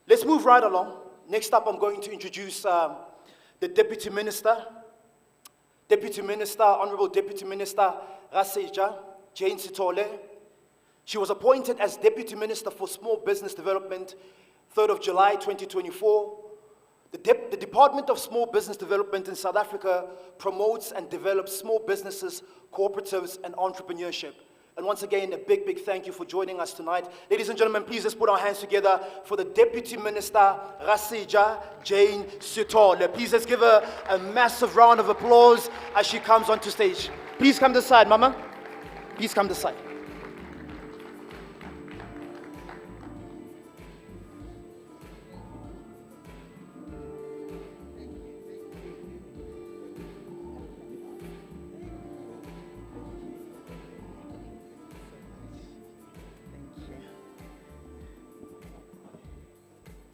Let's move right along. Next up, I'm going to introduce the Deputy Minister. Honorable Deputy Minister Raseja Jane Sothile. She was appointed as Deputy Minister for Small Business Development, 3rd of July 2024. The Department of Small Business Development in South Africa promotes and develops small businesses, cooperatives, and entrepreneurship. And once again, a big, big thank you for joining us tonight. Ladies and gentlemen, please let's put our hands together for the Deputy Minister, Raseja Jane Sothile. Please let's give her a massive round of applause as she comes onto stage. Please come this side, Mama. Please come this side.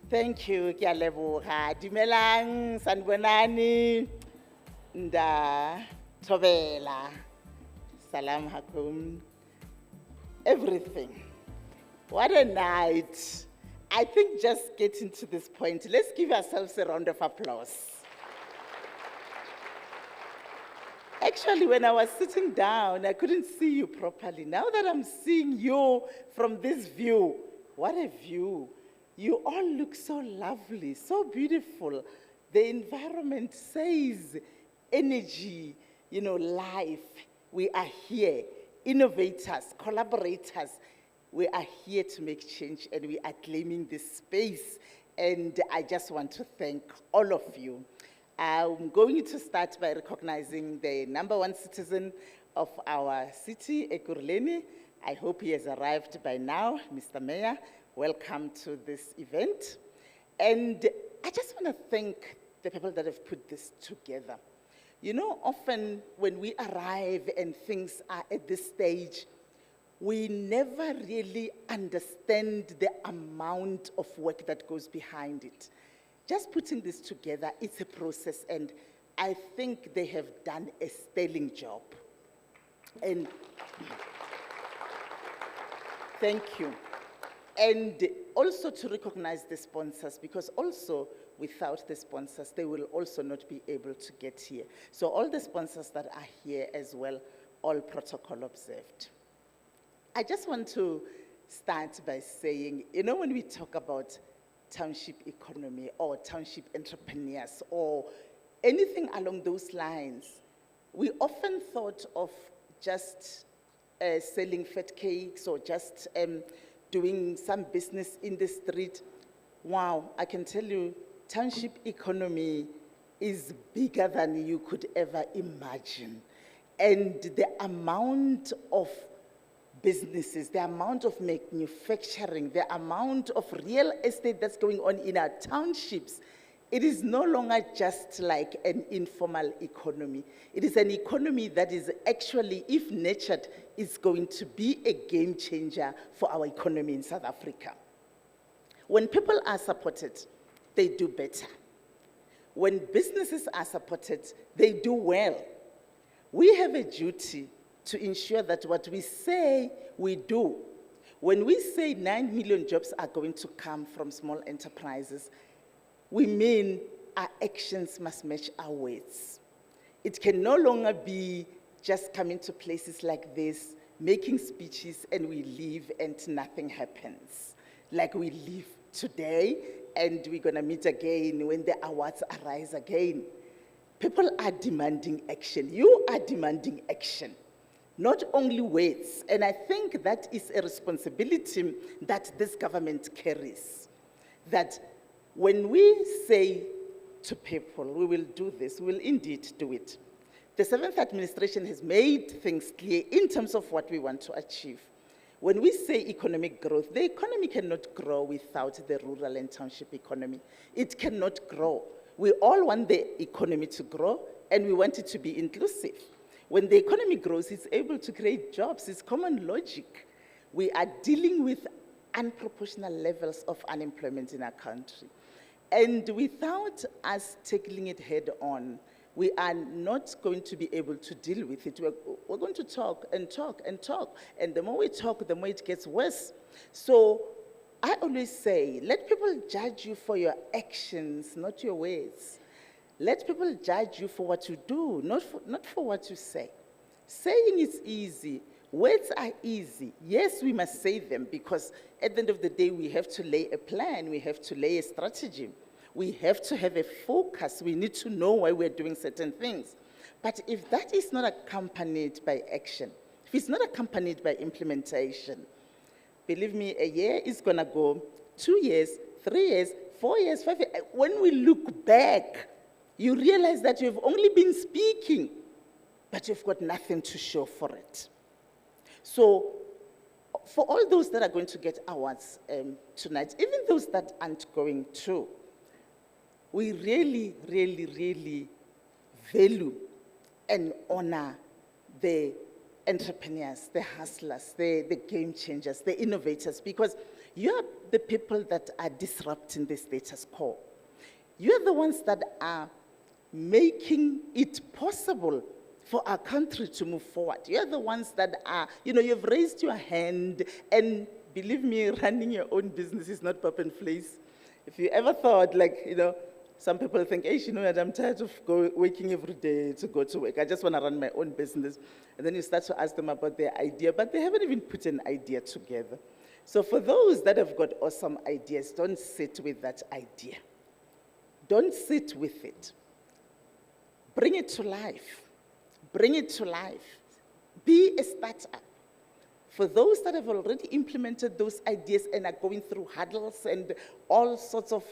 Thank you, ke a leboga. Dumelang, sanibonani, nda thobela, salam hakum, everything. What a night. I think just getting to this point, let's give ourselves a round of applause. Actually, when I was sitting down, I couldn't see you properly. Now that I'm seeing you from this view, what a view. You all look so lovely, so beautiful. The environment says energy, life. We are here, innovators, collaborators. We are here to make change, and we are claiming this space. And I just want to thank all of you. I'm going to start by recognizing the #1 citizen of our city, Ekurhuleni. I hope he has arrived by now, Mr. Mayor. Welcome to this event. And I just want to thank the people that have put this together. Often when we arrive and things are at this stage, we never really understand the amount of work that goes behind it. Just putting this together, it's a process, and I think they have done a sterling job. And thank you. And also to recognize the sponsors, because also without the sponsors, they will also not be able to get here. So all the sponsors that are here as well, all protocol observed. I just want to start by saying, when we talk about township economy or township entrepreneurs or anything along those lines, we often thought of just selling fat cakes or just doing some business in the street. Wow, I can tell you, township economy is bigger than you could ever imagine. And the amount of businesses, the amount of manufacturing, the amount of real estate that's going on in our townships, it is no longer just like an informal economy. It is an economy that is actually, if nurtured, is going to be a game changer for our economy in South Africa. When people are supported, they do better. When businesses are supported, they do well. We have a duty to ensure that what we say, we do. When we say 9 million jobs are going to come from small enterprises, we mean our actions must match our words. It can no longer be just coming to places like this, making speeches, and we leave and nothing happens. Like we leave today, and we're gonna meet again when the awards arise again. People are demanding action. You are demanding action, not only words. And I think that is a responsibility that this government carries. That when we say to people, we will do this, we will indeed do it. The 7th administration has made things clear in terms of what we want to achieve. When we say economic growth, the economy cannot grow without the rural and township economy. It cannot grow. We all want the economy to grow, and we want it to be inclusive. When the economy grows, it's able to create jobs. It's common logic. We are dealing with unproportional levels of unemployment in our country. And without us tackling it head on, we are not going to be able to deal with it. We're going to talk and talk and talk. And the more we talk, the more it gets worse. So I always say, let people judge you for your actions, not your words. Let people judge you for what you do, not for what you say. Saying is easy. Words are easy. Yes, we must say them because at the end of the day, we have to lay a plan. We have to lay a strategy. We have to have a focus. We need to know why we're doing certain things. But if that is not accompanied by action, if it's not accompanied by implementation, believe me, a year is going to go, 2 years, 3 years, 4 years, 5 years. When we look back, you realize that you've only been speaking, but you've got nothing to show for it. So, for all those that are going to get awards tonight, even those that aren't going to, we really, really, really value and honor the entrepreneurs, the hustlers, the game changers, the innovators, because you're the people that are disrupting the status quo. You're the ones that are making it possible for our country to move forward. You're the ones that are, you've raised your hand, and believe me, running your own business is not pop and place. If you ever thought, some people think, hey, I'm tired of waking every day to go to work. I just want to run my own business. And then you start to ask them about their idea, but they haven't even put an idea together. So for those that have got awesome ideas, don't sit with that idea. Don't sit with it. Bring it to life. Bring it to life. Be a startup. For those that have already implemented those ideas and are going through hurdles and all sorts of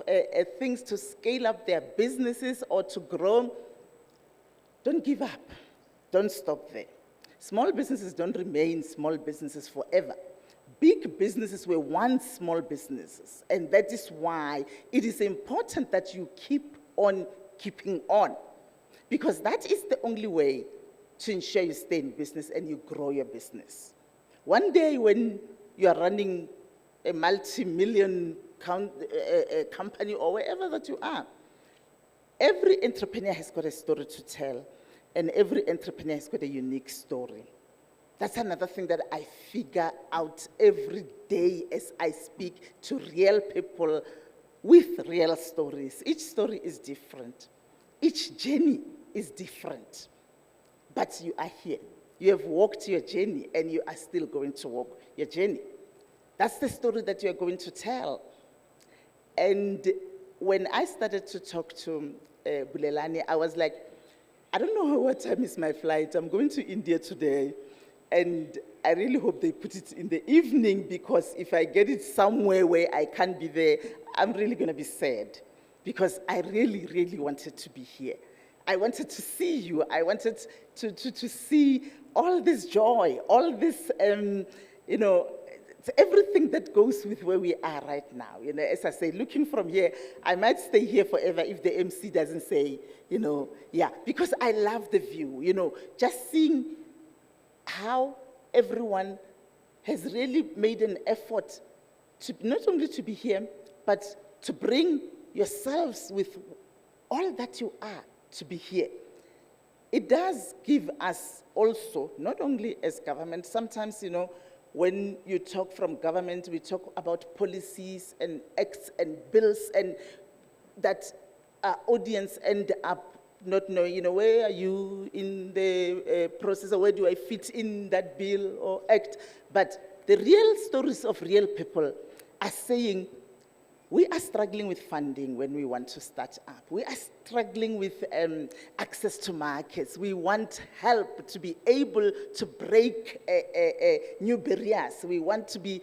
things to scale up their businesses or to grow, don't give up. Don't stop there. Small businesses don't remain small businesses forever. Big businesses were once small businesses, and that is why it is important that you keep on keeping on, because that is the only way to ensure you stay in business and you grow your business. One day when you are running a multi-million company or wherever that you are, every entrepreneur has got a story to tell, and every entrepreneur has got a unique story. That's another thing that I figure out every day as I speak to real people with real stories. Each story is different. Each journey is different. But you are here. You have walked your journey, and you are still going to walk your journey. That's the story that you're going to tell. And when I started to talk to Bulelani, I was like, I don't know what time is my flight. I'm going to India today. And I really hope they put it in the evening, because if I get it somewhere where I can't be there, I'm really going to be sad, because I really, really wanted to be here. I wanted to see you. I wanted to see all this joy, all this, everything that goes with where we are right now. As I say, looking from here, I might stay here forever if the MC doesn't say, because I love the view, just seeing how everyone has really made an effort to not only to be here, but to bring yourselves with all that you are to be here. It does give us also, not only as government, sometimes, when you talk from government, we talk about policies and acts and bills, and that our audience end up not knowing, where are you in the process, or where do I fit in that bill or act. But the real stories of real people are saying, we are struggling with funding when we want to start up. We are struggling with access to markets. We want help to be able to break new barriers. We want to be,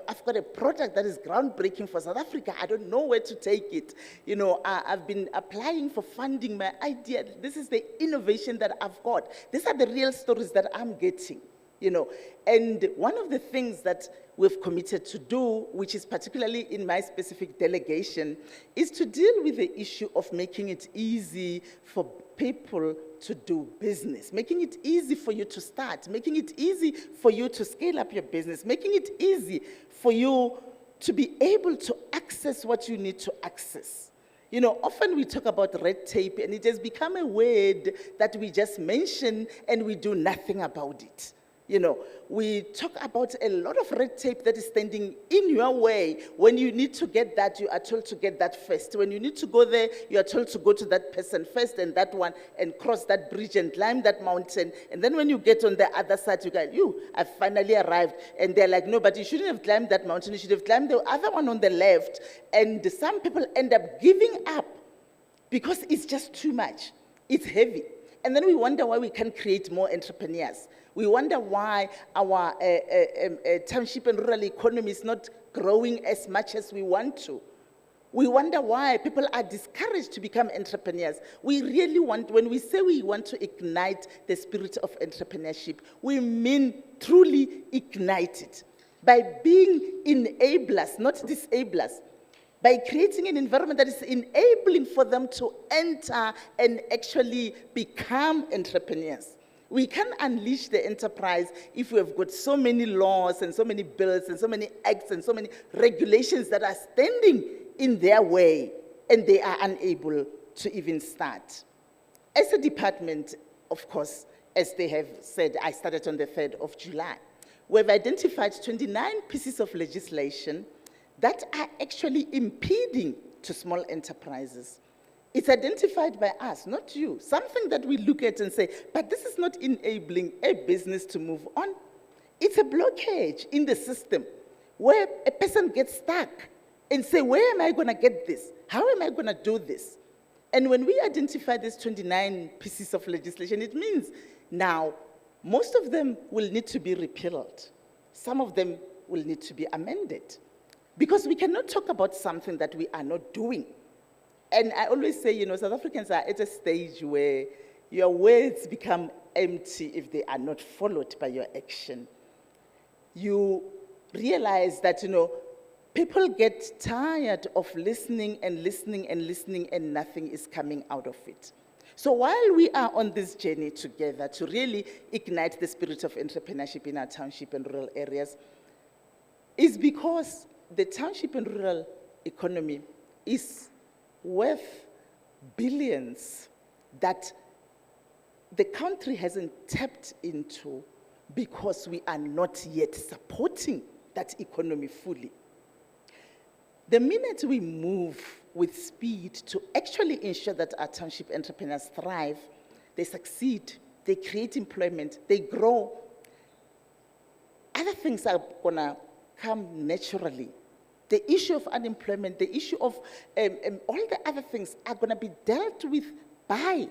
I've got a product that is groundbreaking for South Africa. I don't know where to take it. I've been applying for funding. My idea, this is the innovation that I've got. These are the real stories that I'm getting. And one of the things that we've committed to do, which is particularly in my specific delegation, is to deal with the issue of making it easy for people to do business, making it easy for you to start, making it easy for you to scale up your business, making it easy for you to be able to access what you need to access. Often we talk about red tape, and it has become a word that we just mention and we do nothing about it. You know, we talk about a lot of red tape that is standing in your way. When you need to get that, you are told to get that first. When you need to go there, you are told to go to that person first and that one and cross that bridge and climb that mountain. And then when you get on the other side, you go, I've finally arrived. And they're like, no, but you shouldn't have climbed that mountain. You should have climbed the other one on the left. And some people end up giving up because it's just too much. It's heavy. And then we wonder why we can't create more entrepreneurs. We wonder why our township and rural economy is not growing as much as we want to. We wonder why people are discouraged to become entrepreneurs. We really want, when we say we want to ignite the spirit of entrepreneurship, we mean truly ignite it by being enablers, not disablers, by creating an environment that is enabling for them to enter and actually become entrepreneurs. We can unleash the enterprise if we have got so many laws and so many bills and so many acts and so many regulations that are standing in their way and they are unable to even start. As a department, of course, as they have said, I started on the 3rd of July. We've identified 29 pieces of legislation that are actually impeding to small enterprises. It's identified by us, not you. Something that we look at and say, but this is not enabling a business to move on. It's a blockage in the system where a person gets stuck and say, where am I going to get this? How am I going to do this? And when we identify these 29 pieces of legislation, it means now most of them will need to be repealed. Some of them will need to be amended. Because we cannot talk about something that we are not doing. And I always say, South Africans are at a stage where your words become empty if they are not followed by your action. You realize that, people get tired of listening and listening and listening and nothing is coming out of it. So while we are on this journey together to really ignite the spirit of entrepreneurship in our township and rural areas, is because the township and rural economy is worth billions that the country hasn't tapped into because we are not yet supporting that economy fully. The minute we move with speed to actually ensure that our township entrepreneurs thrive, they succeed, they create employment, they grow, other things are going to come naturally. The issue of unemployment, the issue of all the other things are going to be dealt with by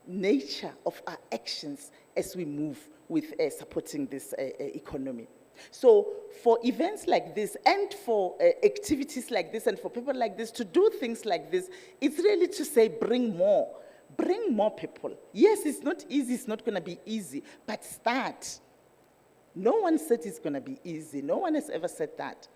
nature of our actions as we move with supporting this economy. So for events like this and for activities like this and for people like this to do things like this, it's really to say bring more people. Yes, it's not easy, it's not going to be easy, but start. No one said it's going to be easy. No one has ever said that.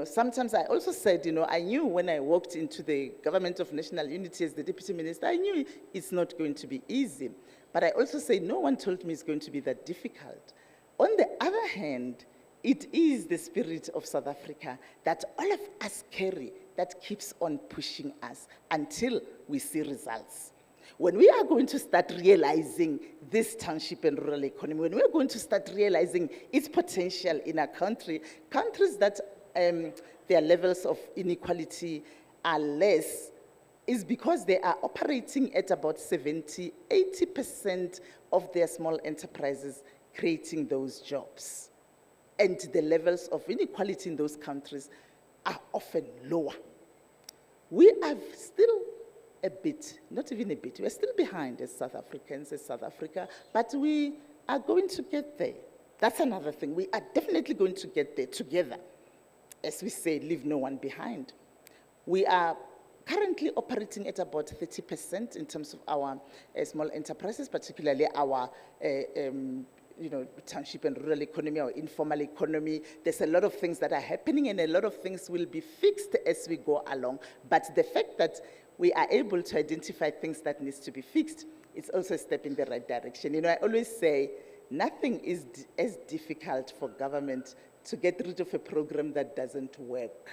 Sometimes I also said, I knew when I walked into the Government of National Unity as the Deputy Minister, I knew it's not going to be easy. But I also say no one told me it's going to be that difficult. On the other hand, it is the spirit of South Africa that all of us carry that keeps on pushing us until we see results. When we are going to start realizing this township and rural economy, when we're going to start realizing its potential in our country, countries that their levels of inequality are less, is because they are operating at about 70–80% of their small enterprises creating those jobs. And the levels of inequality in those countries are often lower. We are still a bit, not even a bit, we're still behind as South Africans, as South Africa, but we are going to get there. That's another thing. We are definitely going to get there together. As we say, leave no one behind. We are currently operating at about 30% in terms of our small enterprises, particularly our township and rural economy or informal economy. There's a lot of things that are happening and a lot of things will be fixed as we go along. But the fact that we are able to identify things that needs to be fixed, it's also a step in the right direction. I always say nothing is as difficult for government to get rid of a program that doesn't work.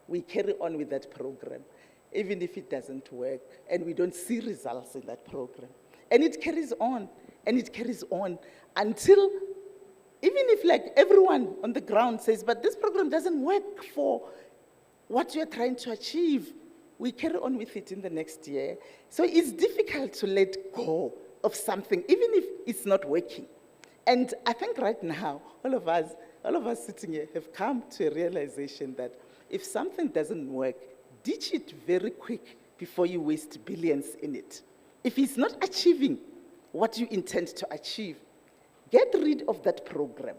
We carry on with that program, even if it doesn't work, and we don't see results in that program. And it carries on, and it carries on until Even if like everyone on the ground says, but this program doesn't work for what you're trying to achieve, we carry on with it in the next year. So it's difficult to let go of something, even if it's not working. And I think right now, all of us sitting here have come to a realization that if something doesn't work, ditch it very quick before you waste billions in it. If it's not achieving what you intend to achieve, get rid of that program.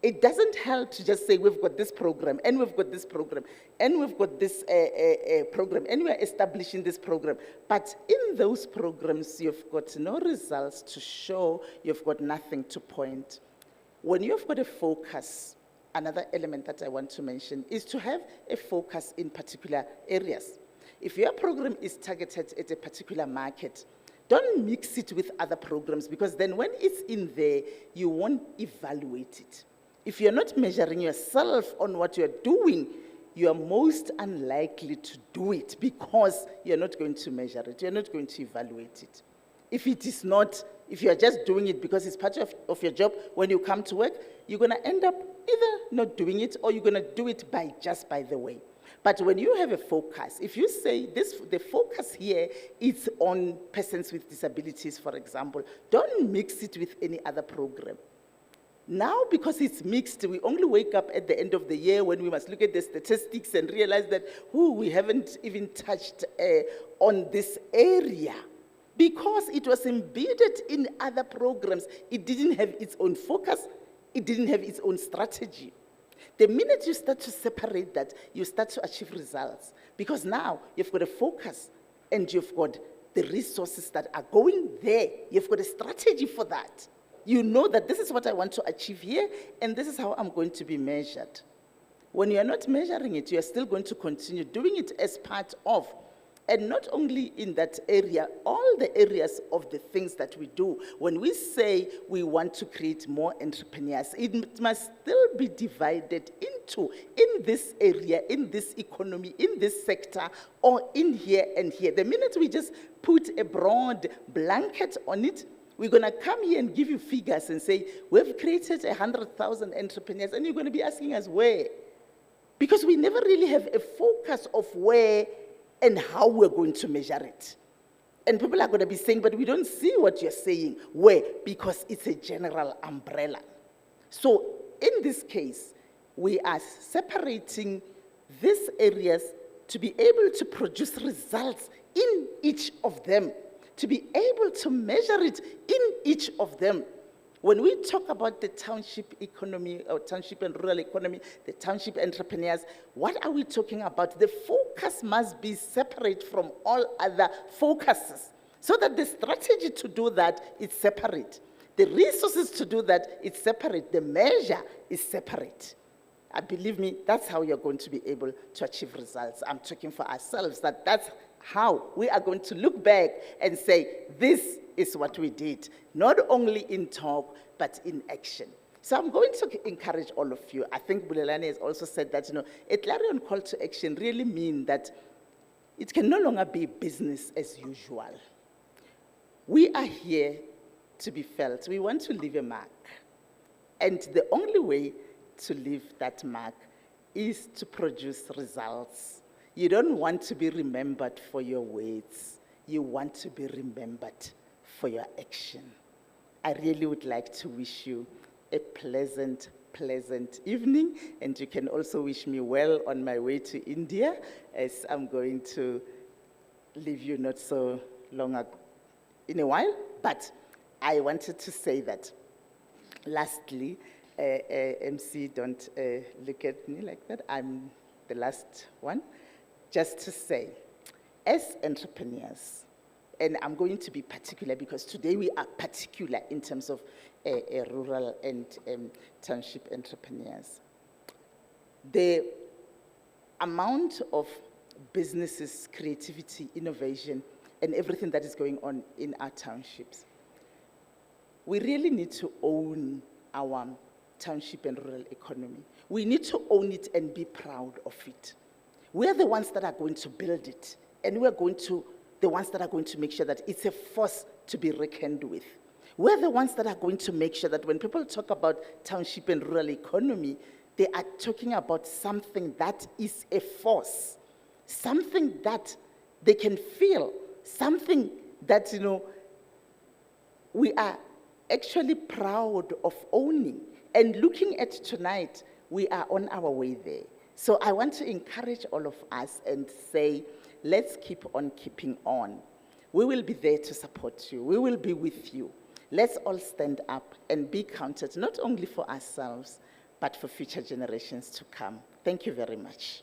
It doesn't help to just say, we've got this program, and we've got this program, and we've got this program, and we're establishing this program. But in those programs, you've got no results to show, you've got nothing to point. When you've got a focus, another element that I want to mention is to have a focus in particular areas. If your program is targeted at a particular market, don't mix it with other programs, because then when it's in there, you won't evaluate it. If you're not measuring yourself on what you're doing, you are most unlikely to do it, because you're not going to measure it, you're not going to evaluate it. If you're just doing it because it's part of your job, when you come to work, you're going to end up either not doing it, or you're going to do it just by the way. But when you have a focus, if you say the focus here is on persons with disabilities, for example, don't mix it with any other program. Now, because it's mixed, we only wake up at the end of the year when we must look at the statistics and realize that, we haven't even touched on this area. Because it was embedded in other programs, it didn't have its own focus, it didn't have its own strategy. The minute you start to separate that, you start to achieve results. Because now you've got a focus and you've got the resources that are going there. You've got a strategy for that. You know that this is what I want to achieve here, and this is how I'm going to be measured. When you're not measuring it, you're still going to continue doing it as part of, and not only in that area, all the areas of the things that we do. When we say we want to create more entrepreneurs, it must still be divided into, in this area, in this economy, in this sector, or in here and here. The minute we just put a broad blanket on it, we're going to come here and give you figures and say, we've created 100,000 entrepreneurs, and you're going to be asking us where? Because we never really have a focus of where and how we're going to measure it. And people are going to be saying, but we don't see what you're saying. Where? Because it's a general umbrella. So in this case, we are separating these areas to be able to produce results in each of them, to be able to measure it in each of them. When we talk about the township economy, or township and rural economy, the township entrepreneurs, what are we talking about? The focus must be separate from all other focuses, so that the strategy to do that is separate. The resources to do that is separate. The measure is separate. Believe me, that's how you're going to be able to achieve results. I'm talking for ourselves, that's how we are going to look back and say, this is what we did, not only in talk, but in action. So I'm going to encourage all of you. I think Bulelani has also said that, a clarion call to action really means that it can no longer be business as usual. We are here to be felt. We want to leave a mark. And the only way to leave that mark is to produce results. You don't want to be remembered for your words. You want to be remembered for your action. I really would like to wish you a pleasant evening, and you can also wish me well on my way to India, as I'm going to leave you not so long in a while. But I wanted to say that, lastly, MC, don't look at me like that. I'm the last one. Just to say, as entrepreneurs, and I'm going to be particular because today we are particular in terms of rural and township entrepreneurs. The amount of businesses, creativity, innovation, and everything that is going on in our townships, we really need to own our township and rural economy. We need to own it and be proud of it. We're the ones that are going to build it, and we're the ones that are going to make sure that it's a force to be reckoned with. We're the ones that are going to make sure that when people talk about township and rural economy, they are talking about something that is a force, something that they can feel, something that, we are actually proud of owning. And looking at tonight, we are on our way there. So I want to encourage all of us and say, let's keep on keeping on. We will be there to support you. We will be with you. Let's all stand up and be counted, not only for ourselves, but for future generations to come. Thank you very much.